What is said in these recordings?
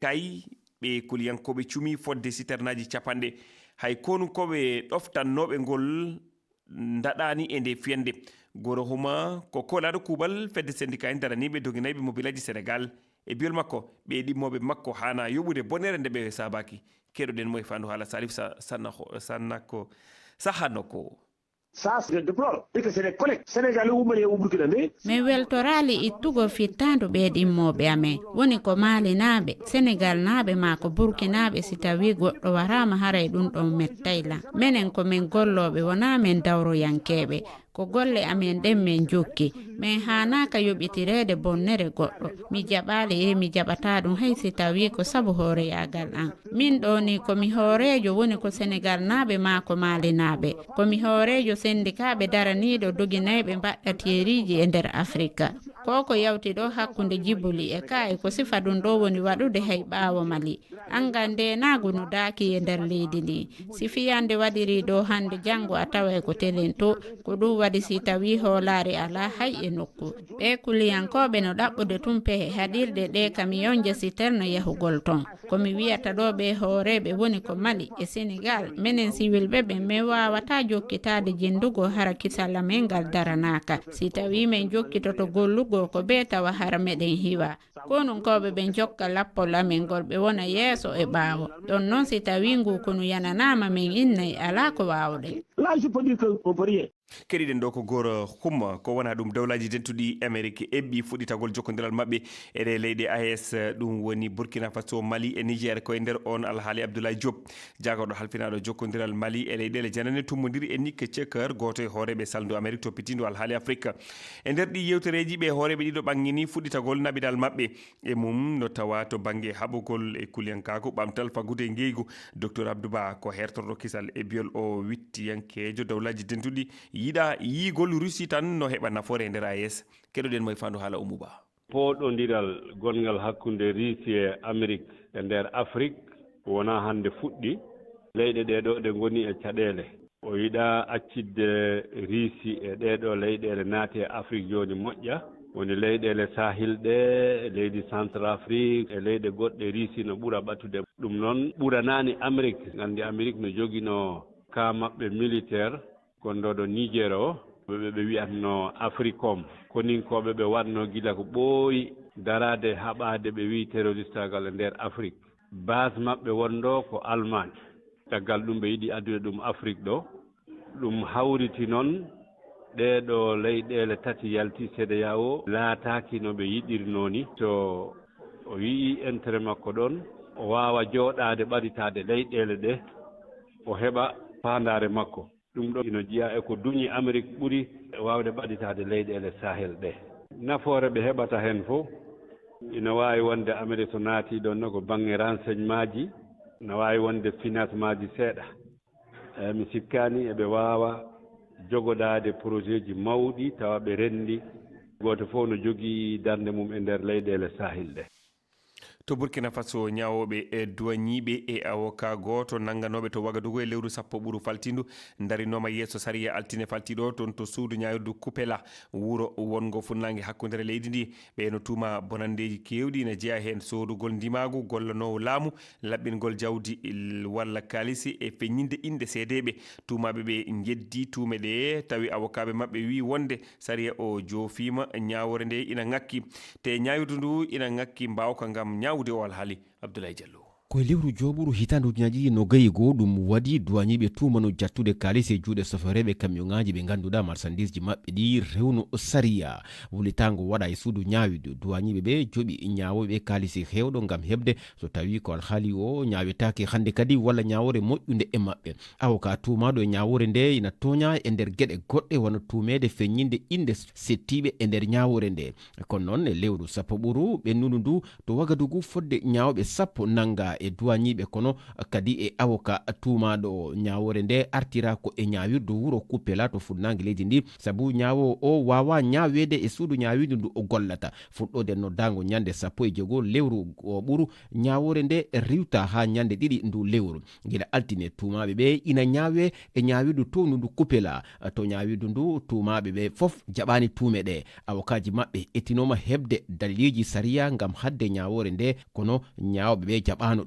kay ɓe kuliyankoɓe cumi fodde citernaji capanɗe hay konu koɓe ɗoftannoɓe ngol daɗani e nde fiyande goro huma ko kolaɗo kuuɓal fedde syndicat en daraniɓe doginayɓe mobilaji sénégal e biyol makko ɓe ɗimmoɓe makko hana yoɓude bonere nde ɓe sabaki keɗoɗen mo e fandu haala salif sannako sahanno ko Ça, je déplore. Et que c'est des collègues sénégalais ou maliens ou burkinabé. mi weltorali ittugo fittandu ɓeɗimmoɓe amen woni ko mali naaɓe sénégal naaɓe ma ko burkinaɓe si tawi goɗɗo warama haray ɗum ɗon mettayla minen komin golloɓe wona men dawroyankeɓe ko golle amen ɗen min jokki min hanaka yoɓitirede bonnere goɗɗo mi jaɓali mi jaɓata ɗum hay si tawi ko saabu hooreyagal an min ɗo ni komi hoorejo woni ko sénégal naaɓe ma ko mali naaɓe komi hoorejo sendikaɓe daraniɗo doginayɓe mbaɗɗatieriji e nder afrique ko yawti ɗo hakkunde jibuli e ka e ko sifa ɗum ɗo woni waɗude hay ɓaawo mali angal nde naagu no daaki e nder leydi ndi si fiyande waɗiri ɗo hande janngo a tawa ko telen to ko ɗum waɗi si tawi hoolare ala hay e nokku ɓe kuliyankoɓe no ɗaɓɓude tumpehe haɗirɗe ɗe kamiyonje citerne yahugol ton komi wiyata ɗo ɓe hooreɓe woni ko mali e sénégal minen siwilɓe ɓe min wawata jokkitade jindugo hara kisalla men ngal daranaka si tawi min jokkitoto gollugo ko be tawa hara meɗen hiwa konun koɓe ɓen jokka lappol amen ngol ɓe wona yeeso e ɓaawo ɗon noon si tawi ngu kono yananama min innayi ala ko wawɗen. Là, je peux dire qu'on peut rien. keɗiɗen ɗo ko goro humma ko wona ɗum dawlaji dentuɗi amérique eɓɓi fuɗɗitagol jokkodiral mabɓe eɗe leyɗe as ɗum woni burkina faso mali e niger koye nder on alhaali abdoulaye diop jagaɗo halfinaɗo jokkodiral mali e leyɗele janane tummodiri e nikke cekkeur goto e hooreɓe saldu amérique toppitindo alhaali afrique e nder ɗi yewtereji ɓe hooreɓe ɗiɗo ɓanggini fuɗɗitagol naɓiɗal mabɓe e mum no tawa to banggue haɓogol e kuliyankaku ɓamtal faggude e ngeygu docteur abdouba ko hertorɗo kisal e biyol o wittiyankejo dawlaji dentuɗi yiɗa yiigol russie tan no heɓa nafoore e nder as keɗoɗen mo e fandu haala umuba poɗodiral gongal hakkunde russie e amérique e nder afrique wona hande fuɗɗi leyɗe ɗeɗo ɗe goni e caɗele o yiɗa accidde russie e ɗeɗo leyɗele naati e afrique joni moƴƴa woni leyɗele sahil ɗe e leydi centrafrique e leyɗe goɗɗe russie no ɓuura ɓattude ɗum noon ɓuuranani amérique gandi amérique no jogino ka maɓɓe militaire gonɗo niger o ɓe wiyatno africom koninkoɓe ɓe watno gila ko ɓooyi darade haɓade ɓe wi terroristagal e nder afrique base maɓɓe wonɗo ko allemagne caggal ɗum ɓe yiɗi addude ɗum afrique ɗo ɗum hawriti noon ɗeɗo leyɗele tati yalti CEDEAO laataki no ɓe yiɗirnoni to o yii intérêt makko ɗon o wawa jooɗade ɓaritade leyɗele ɗe o heɓa fandare makko ɗum ɗo ino jiya eko duñi amérique ɓuuri wawde ɓaɗitade leyɗele sahel ɗe nafoore ɓe heɓata hen fof ina wawi wonde amérique so naati ɗon no ko banggue renseignement ji ne wawi wonde financement ji seeɗa mi sikkani eɓe wawa jogoɗade projet ji mawɗi tawa ɓe rendi goto fof no jogui darde mum e nder leyɗele sahil ɗe to burkina faso ñawoɓe e douaniɓe e avocat goto nangganoɓe to wagadugu e lewru sappo ɓuuru faltindu darinoma yesso sariya altine faltiɗo toon to suudu ñawirdu kupela wuuro wongo funnangue hakkudere leydi ndi ɓe no tuuma bonandeji kewɗi ne jeeya hen sodugol ndimagu gollanowo laamu laɓɓingol jawdi walla kalisi e feññinde inde seedeɓe tuumaɓe ɓe jeddi tuume ɗe tawi avocat ɓe mabɓe wi wonde sariya o joofima ñawore nde ina ngakki te ñawirdu ndu ina ngakki mbawka gam ñawde o alhaali Abdoulaye Diallo koye lewru joɓuru hitande ujunaji no gayi goo ɗum waɗi douaniɓe tumano jattude kalis e juuɗe soforeɓe camion ŋaji ɓe ganduɗa marchandise ji mabɓe ɗi rewno sariya wulitango waɗa e suudu ñawidu douaniɓe ɓe jooɓi ñawoɓe kalisi hewɗo gam heɓde so tawi ko alhaali o ñawetake hande kadi walla ñawore moƴƴude e mabɓe avocat tumaɗo e ñawore nde ina toña e nder gueɗe goɗɗe wona tumede feññinde inde settiɓe e nder ñawore nde kono noon e lewru sappo ɓuuru ɓennudu ndu to wagadugu fodde ñawɓe sappo nanga e duwañiɓe kono kadi e avocat tumaɗo ñawore nde artira ko e ñawirdu wuro Kupela to funnangue leydi ndi sabu ñawo o wawa ñawede e suudu ñawirdu ndu o gollata fuɗɗode noddago ñande 19 lewru o ɓuru ñawore nde riwta ha ñande 2 ndu lewru guila altine tumaɓe ɓe ina ñawe e ñawirdu townu ndu Kupela to ñawirdu ndu tumaɓe ɓe foof jaɓani tume ɗe avocaji mabɓe ettinoma hebde daliliji sariya gam hadde ñawore nde kono ñawɓe ɓe jaɓano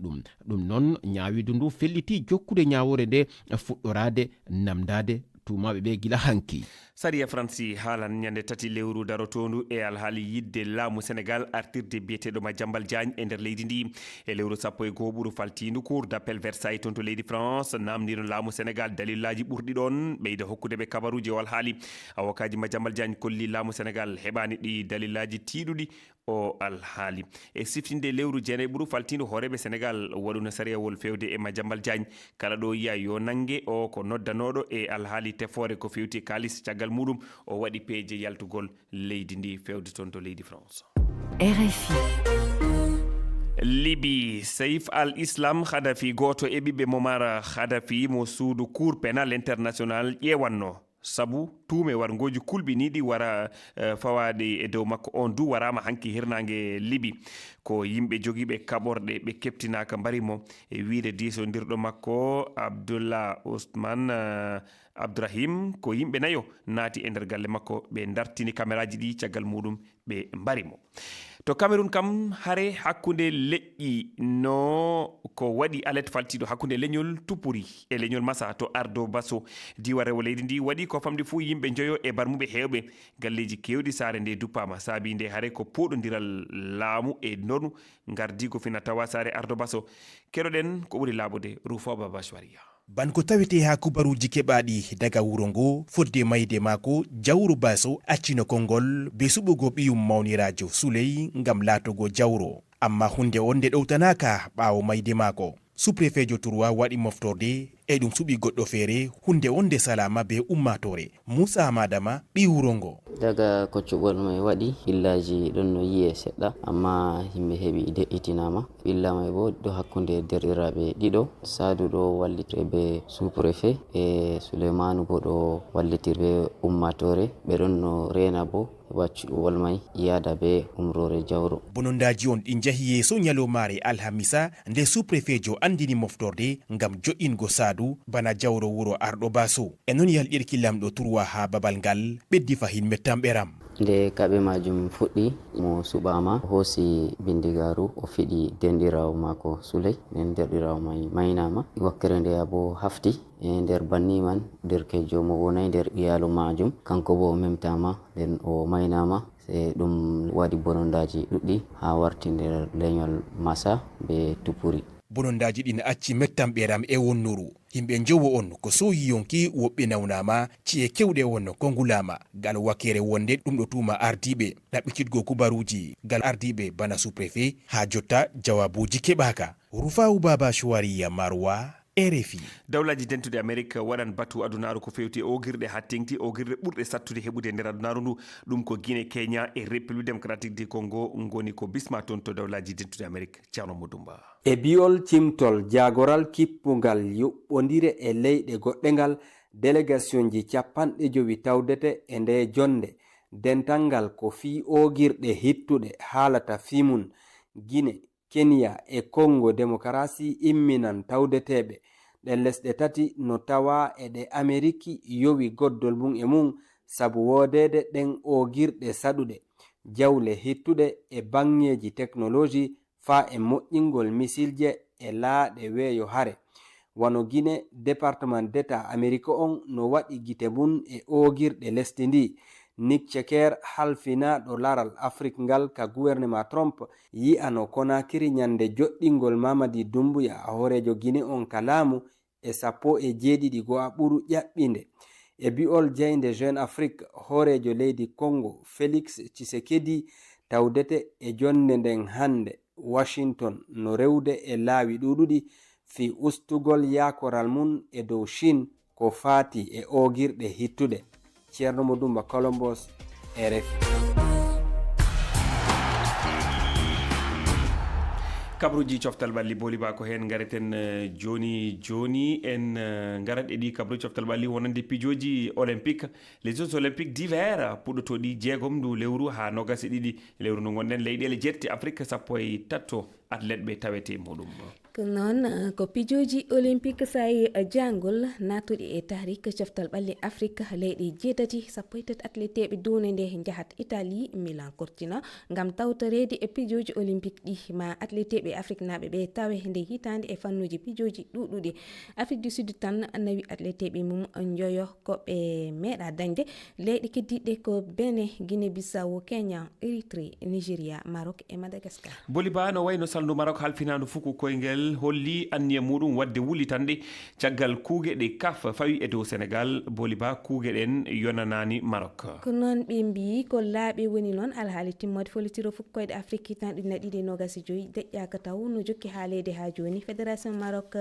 ɗum noon ñawirdu ndu felliti jokkude ñawore nde fuɗɗorade namdade tumaɓe ɓe gila hanki. Saria Franci haalan ñande tati lewru darotondu e alhaali yidde laamu Sénégal artirde biyeteɗo Madiambal Diagne e nder leydi ndi e lewru 11 ɓuru faltindu cour d'appel Versailles toon to leydi France namdino laamu Sénégal dalillaji ɓurɗi ɗon ɓeyda hokkudeɓe kabaruji o alhaali avocaji Madiambal Diagne kolli laamu Sénégal heɓani ɗi dalillaji tiiɗuɗi o alhaali e siftinde lewru jeenayi ɓuru faltindu hooreɓe Sénégal waɗuno sariyawol fewde e Madiambal Diagne kala ɗo yiya yo nangue o ko noddanoɗo e alhaali tefore ko fewti kalis caggal muɗum o waɗi peeje yaltugol leydi ndi fewde toon to leydi France. RFI. Libi Saif al-Islam Khadafi goto e ɓiɓɓe Momar Khadafi mo suudu cour pénal international ƴewanno sabu tuume wargoji kulɓiniɗi wara fawade e dow makko on du warama hanki hirnangue Libi ko yimɓe joguiɓe kaɓorɗe ɓe keptinaka mbarimo e wiide disodirɗo makko Abdoullah Ousmane Abdourahim ko yimɓe nayo naati e nder galle makko ɓe dartini caméraji ɗi caggal muɗum ɓe mbarimo. To Cameroun kam hare hakkude leƴƴi no ko waɗi alerte faltiɗo hakkude leñol Tupuri e leñol Massa to Ardo Basso diwa rewo leydi ndi waɗi ko famde fuu yimɓe joyo e barmuɓe hewɓe galleji kewɗi saare nde duppama saabi nde hare ko poɗodiral laamu e ndonu gardi ko fina tawa saare Ardo Basso keɗoɗen ko ɓuri laaɓude Rufo Baba Shwaria. Banko tawete ha kubaruji keɓaɗi daga wuro ngo fodde mayde mako jawro Basso accino kongol be suɓugo ɓiyum mawnirajo Souley ngam latogo jawro amma hunde on nde ɗowtanaka ɓawo mayde mako sous-préfet Turwa waɗi moftorde e ɗum suɓi goɗɗo feere hunde on nde salama be ummatore Moussa Madama ɓi wuro ngo daga ko cuɓol may waɗi billaji ɗon no yiye seɗɗa amma himɓe heɓi de'itinama billa may bo ɗo hakkunde derɗiraɓe ɗiɗo Sadou ɗo wallitir be sous-préfet e Souleymanu bo ɗo wallitir be ummatore ɓe ɗon no rena bo waccuɗuwol may yada be umrore jawro bonondaji on ɗi jahi yeeso ñalomare alhamisa nde sous-préfet jo andini moftorde ngam jo'ingo Sadou bana jawro wuro Ardo Basso e non yalɗirki lamɗo Turwa ha babal ngal ɓeddi fahin mettamɓeram nde kaɓe majum fuɗɗi mo suɓama hoosi bindigaru o fiɗi denɗirawo mako Souley nden derɗirawo may maynama wakkere nde bo hafti e nder banni man derkejo mo wonay nder iyalu majum kanko bo o memtama nden o maynama se ɗum waɗi bonondaji ɗuɗɗi ha warti nder leñol Massa be Tupuri bonondaji ɗin acci mettamɓeram e wonnuru himɓe jowo on ko soyi yonki woɓɓe nawnama ci'e kewɗe on ko ngulama gal wakkere wonde ɗum ɗo tuma ardiɓe ɗaɓɓititgo kubaruji gal ardiɓe bana sous-préfet ha jotta jawabuji keɓaka Rufau Baba Shwaria Marwa RFI. Dawlaji dentude Amerique waɗan batu adunaru ko fewti o girɗe ha tengti o girɗe ɓurɗe sattude heɓude nder adunaru ndu ɗum ko Guinée Kenya e République démocratique du Congo ngoni ko bisma toon to dawlaji dentude Amerique Ceerno Modumba e biol cimtol jagoral kippungal yuɓɓodire e leyɗe goɗɗengal délégation ji 50 tawdete e nde jonde dental ko fi ogirɗe hittuɗe haalata fimun Guinée Kenya e Congo démocratie imminan tawdeteɓe ɗe lesɗe tati no tawa e ɗe Ameriki yowi goddol mum e mum sabu wodede ɗen ogirɗe saɗuɗe jawle hittuɗe e bangeji technologie fa e moƴƴingol misilje e laaɗe weeyo hare wano Guinée département d'état Amérique on no waɗi gite mum e ogirɗe lesdi ndi Nick Checker halfinaɗo laral Afrique ngal ka gouvernement Trump yi'ano Conakry ñande joɗɗingol Mamadi Doumbouya horejo Guinée on kalamu e 17 go'a ɓuru ƴaɓɓinde e bi'ol jeyde Jeune Afrique horejo leydi Congo Félix Tshisekedi tawdete e jonde nden hande Washington no rewde e laawi ɗuɗuɗi fi ustugol yakoral mum e dow Chine ko faati e ogirɗe hittuɗe Ceerno Modumba Columbus RFI. kabruji coftal balli boli ba ko hen gareten joni en garat e ɗi kabruji coftal balli wonande pijoji olympique les jeux olympiques d'hiver puɗɗotoɗi jeegom ndu lewru ha nogas e ɗiɗi lewru ndu gonɗen leyɗele jetti afrique sappo e tatto athlète ɓe tawete muɗum ko noon ko pijoji olympique sayi jangol natuɗi e tarik coftal ɓalli afrique leyɗe jeetati sappo e tati athlète ɓe downe nde jahat italie milan cortina gam tawtorede e pijoji olympique ɗi ma athlète ɓe afrique naɓe ɓe tawe nde hitande e fannuji pijoji ɗuɗɗuɗi afrique du sud tan nawi athlète ɓe mum joyo koɓe meeɗa dañde leyɗe keddiɗe ko benin guinée bissau kenya érythrée nigéria maroc e madagascar boli ba no wayno saldu maroc halfinandu fuku koyngel holli anniya muɗum wadde wulitande caggal kuugue ɗe kaf fawi e dow sénégal boli ba kuugue ɗen yonanani maroc ko noon ɓe mbi ko laaɓi woni noon alhaali timmode folitiro fukkoyɗe afrique hitan ɗum naɗiɗe nogasi joyi deƴƴaka taw no jokki haalede ha joni fédération maroc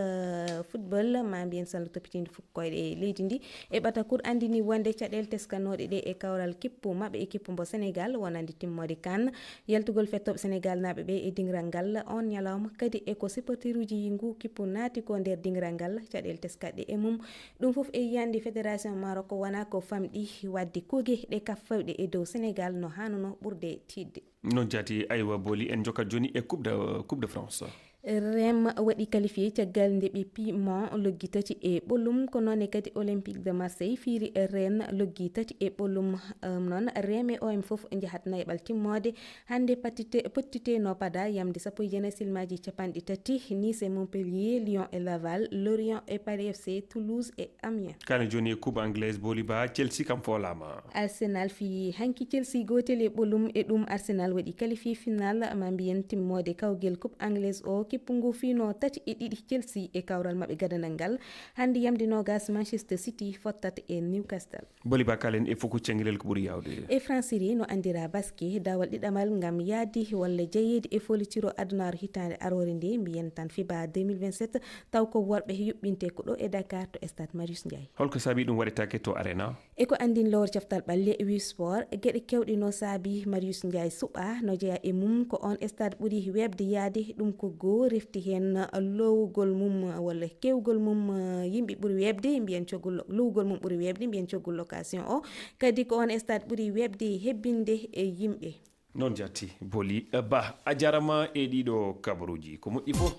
football ma mbiyen sallo topitinde fukkoyɗe leydi ndi e ɓatakour andini wonde caɗele teskanoɗe ɗe e kawral kippu mabɓe e kippu mbo sénégal wonande timmode kan yaltugol fettoɓe sénégal naɓe ɓe e dingiral ngal on ñalawma kadi eko supporter uji ngu kippu naati ko nder dingiral ngal caɗele teskaɗe e mum ɗum foof e yiyande fédération maroc wona ko famɗi wadde kuugue ɗe kaffawɗe e dow sénégal no hanno ɓurde tidde non jaati aywa boli en jokkat joni e coupe de france rem waɗi qualifié caggal nde ɓe piment loggi tati e ɓollum ko noon kadi olympique de marseille fiiri ren loggi tati e ɓollum noon reme om foof jahat nayaɓal timmode hande pottite no pada yamde sappo e jeenayi silmaji capanɗe tati nice e montpellier lyon e laval lorient e paris fc toulouse e amiens kane joni e coupe anglaise boli ba chelsea kam folama arsenal fi hanki chelsea gotel e ɓollum e ɗum arsenal waɗi qualifié final ma mbiyen timmode kawguel coupe anglaise o kippungu fino tati e ɗiɗi chelsea e kawral mabɓe gadanal ngal hande yamde nogas manchester city fottata e newcastle boli ba kalen e foko cenglel ko ɓuuri yawde e franciri no andira basket dawal ɗiɗamal gam yaadi walla jeyede e folitiro adunaru hitande arore nde mbiyen tan fiba 2027 taw ko worɓe yuɓɓinte ko ɗo e dakar to stade marius ndiaye holko saabi ɗum waɗetake to arena e ko andin lowr caftal ɓalle wi sport gueɗe kewɗe no saabi marius ndiaye suɓa no jeeya e mum ko on stade ɓuuri webde yaade ɗum ko goo refti hen lowgol mum walla kewgol mum yimɓe ɓuuri webde mbiyen cogol lowgol mum ɓuuri webde mbiyen cogol location o kadi ko on stade ɓuuri webde hebbinde e yimɓe non jatti boli ba a jarama e ɗiɗo kabaruji ko moƴƴi fof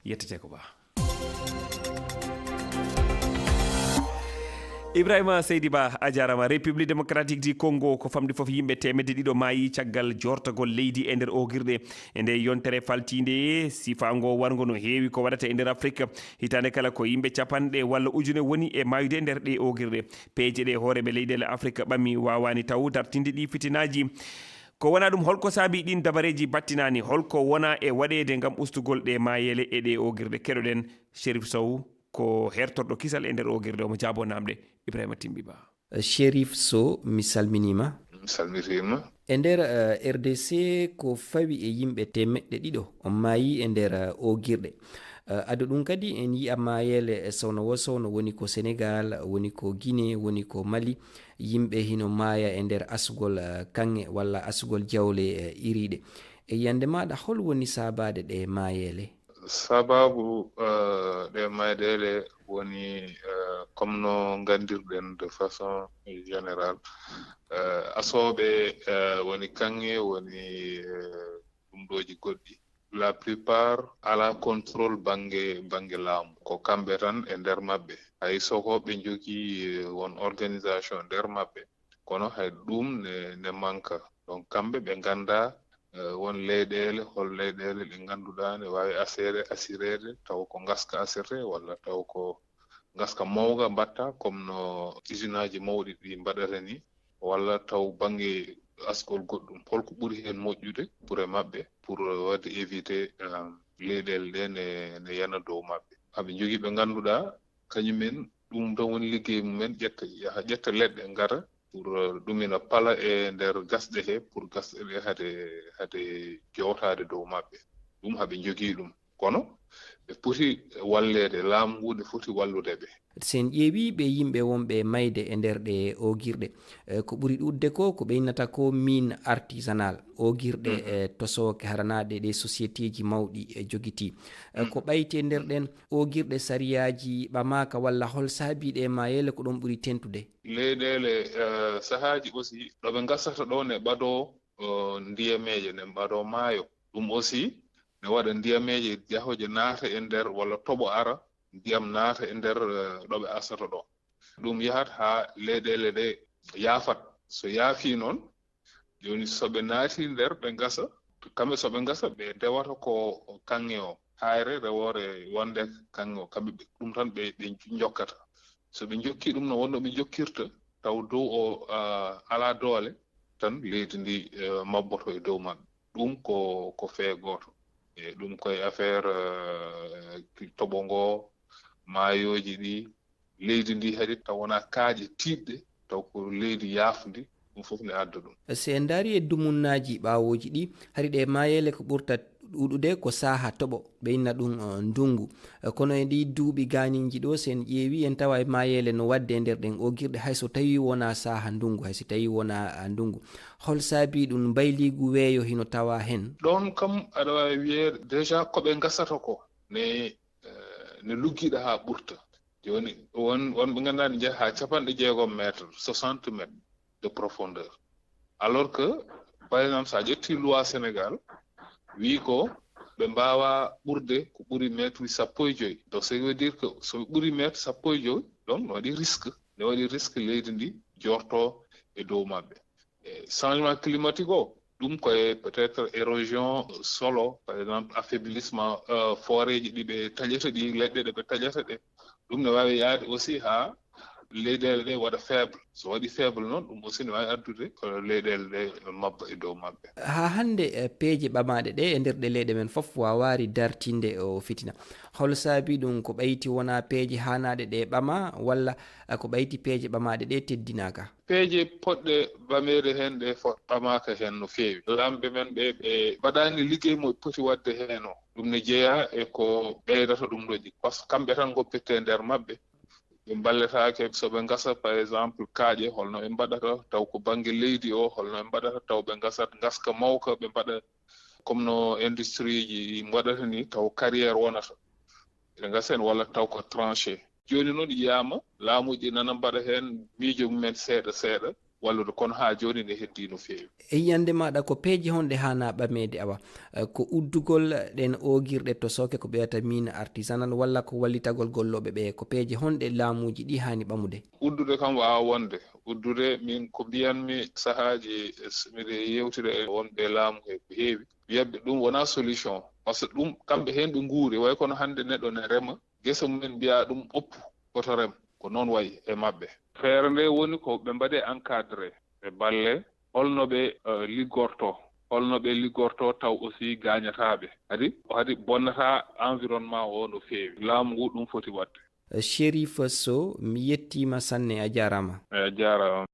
yettete ko ba ibrahima seydi ba a jarama république démocratique du congo ko famde foof yimɓe temedde ɗiɗo maayi caggal jortogol leydi e nder ogirɗe e nde yontere faltinde sifango wargo no heewi ko waɗata e nder afrique hitande kala ko yimɓe capanɗe walla ujune woni e mayude nder ɗe ogirɗe peeje ɗe hooreɓe leyɗele afrique ɓammi wawani taw dartinde ɗi fitinaji ko wona ɗum holko saabi ɗin dabareji battinani holko wona e waɗede gam ustugol ɗe mayele e ɗe ogirɗe keɗoɗen chérif sow ko hertorɗo kisal e nder ogirɗe omo jaabo namde ibrahima timbi ba chérif sow mi salminima salmitima e nder rdc ko fawi e yimɓe temeɗɗe ɗiɗo on maayi e nder ogirɗe adu ɗum kadi en yi'a mayele sowno wo sowno woni ko sénégal woni ko guinée woni ko mali yimɓe hino maaya e nder asugol kanŋe walla asugol jawle iriɗe e yande maɗa hol woni sabade ɗe mayele sababu ɗe maydele woni comme no gandirɗen de façon générale asoɓe woni kanŋe woni ɗumɗoji goɗɗi la plupart ala contrôle bange laamu ko kamɓe tan e nder maɓɓe hay soko ɓe jogii won organisation nder maɓɓe kono hay ɗum ne manka donc kamɓe ɓe ganda won leyɗele hol leyɗele ɗe ngannduɗaa ne waawi asirede taw ko ngaska asirte walla taw ko ngaska mawga mbatta comme no usine aji mawɗi ɗi mbaɗata ni walla taw bange asgol goɗɗum holko ɓuri heen moƴƴude pour e maɓɓe pour wadde éviter leyɗele ɗe ne yana dow maɓɓe haɓe jogii ɓe ngannduɗaa kañumen ɗum tan woni liggey mumen ƴetta leɗɗe ngara pour ɗumina pala e nder gasɗe he pour gasɗe ɗe hade jewtade dow maɓɓe ɗum haɓe jogii ɗum kono ɓe poti wallede laamu ngu ne foti wallude ɓe. sen ƴeewi ɓe yimɓe wonɓe mayde e nder ɗe ogirɗe ko ɓuri ɗudde ko ɓeynata ko mine artisanal ogirɗe tosoke haranaɗe ɗe société ji mawɗi jogiti ko ɓayti e nder ɗen ogirɗe sariyaji ɓamaka walla hol saabiɗe mayele ko ɗon ɓuri tentude. leyɗele sahaji aussi ɗoɓe gasata ɗo ne ɓaɗo ndiyameje ne ɓaɗo maayo ɗum aussi ne waɗa ndiyameje jahoje naata e nder walla toɓo ara ndiyam naata e nder ɗo ɓe asata ɗo ɗum yahat ha leyɗele ɗe yaafat so yaafi noon joni soɓe naati nder ɓe gasa kamɓe soɓe gasa ɓe ndewata ko kanŋe o hayre rewore wonde kanŋe o kamɓe ɗum tan ɓe jokkata so ɓe jokki ɗum no wonno ɓe jokkirta taw dow o ala doole tan leydi ndi mabboto e dow maɓɓe ɗum ko fee goto e ɗum koye affaire toɓo ngo maayoji ɗi leydi ndi hadi taw wona kaaƴe tiiɗɗe taw ko leydi yaafdi ɗum fof ne adda ɗum. se en daari e dumunnaji ɓawoji ɗi hari ɗe mayele ko ɓurta ɗuɗude ko saaha toɓo ɓe inna ɗum ndungu kono e ɗi duuɓi ganiji ɗo sen ƴeewi en tawa e mayele no wadde e nder ɗen ogirɗe hayso tawi wona saaha ndungu hayso tawi wona ndungu hol saabi ɗum bayligu weeyo hino tawa hen. ɗon kam aɗa wawi wiyeede déjà koɓe gasata ko ne luggiɗa ha ɓurta joni wonɓe ganduɗa ne jeeya ha 60 métres 60 métres de profondeur alors que par exemple sa ƴetti loi Sénégal wi ko ɓe mbawa ɓurde ko ɓuuri métre 15 donc ça veut dire que so ɓuuri métre 15 donc ne waɗi risque leydi ndi jorto e dow maɓɓe changement climatique o ɗum koye peut-être érosion solo par exemple affaiblissement forêt ji ɗi ɓe taƴata ɗi leɗɗe ɗe ɓe taƴata ɗe ɗum ne wawi yaade aussi ha leyɗele ɗe waɗa faible so waɗi faible noon ɗum aussi ne wawi addude ko leyɗele ɗe mabba e dow maɓɓe. ha hande peeje ɓamaɗe ɗe e nder ɗe leyɗe men fof wawari dartinde o fitina hol saabi ɗum ko ɓayti wona peeje hanaɗe ɗe ɓama walla ko ɓayti peeje ɓamaɗe ɗe teddinaka. peeje poɗɗe ɓamede hen ɗe ɓamaka hen no feewi lamɓe men ɓe mbaɗani liggey mo poti wadde hen o ɗum ne jeeya e ko ɓeydata ɗum ɗoji par ce que kamɓe tan goppirte nder maɓɓe ɓe balletake soɓe gasa par exemple kaaƴe holno ɓe mbaɗata taw ko banggue leydi o holno ɓe mbaɗata taw ɓe gasat gaska mawka ɓe mbaɗa comme no industrie ji mbaɗata ni taw carrière wonata ɓe gasen walla taw ko tranché joni noon yiyama laamuji nana mbaɗa hen miijo mumen seeɗa seeɗa wallude kono ha joni ne heddi no feewi. e yiyande maɗa ko peeje honɗe hana ɓamede awa ko uddugol ɗen ogirɗe to soke ko ɓeyata mine artisanal walla ko wallitagol golloɓe ɓe ko peeje honɗe laamuji ɗi hani ɓamude. uddude kam wawa wonde uddude min ko mbiyanmi sahaji miɗe yewtida e wonɓe laamu he ko heewi wiyatɓe ɗum wona solution par ce que ɗum kamɓe hen ɓe guuri way kono hande neɗɗo ne rema guesa mumen mbiya ɗum ɓoppu koto rem ko noon wayi e maɓɓe feere nde woni ko ɓe mbaɗe encadré ɓe balle holno ɓe liggorto taw aussi gañataɓe hadi bonnata environnement o no feewi laamu ngu ɗum foti wadde. Chérif Sow mi yettima sanne a jarama. A jarama.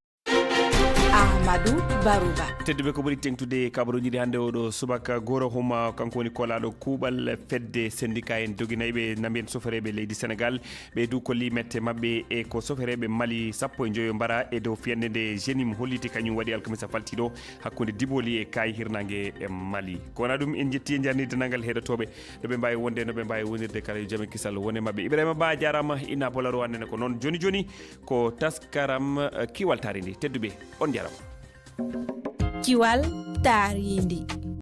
Ahmadou Barouba tedduɓe ko ɓuri tengtude kabaruji ɗi hannde oɗo subaka Gora Huma kanko woni kolaɗo kuuɓal fedde syndicat en doguinayiɓe namien sofereɓe leydi Sénégal ɓe du kolli mette mabɓe e ko sofereɓe Mali 15 mbara e dow fiyande nde jenim holliti kañum waɗi alkamisa faltiɗo hakkude Diboli e Kayi hirnangue e Mali ko wona ɗum en jetti e jarnide nanggal heɗotoɓe noɓe mbawi wonde noɓe mbawi wonirde kala yo jaam kisal wone mabɓe Ibrahima Ba jarama Ina Bolaro annene ko noon joni ko taskaram kiwal tari ndi tedduɓe on jarama Kiwal Tarindi.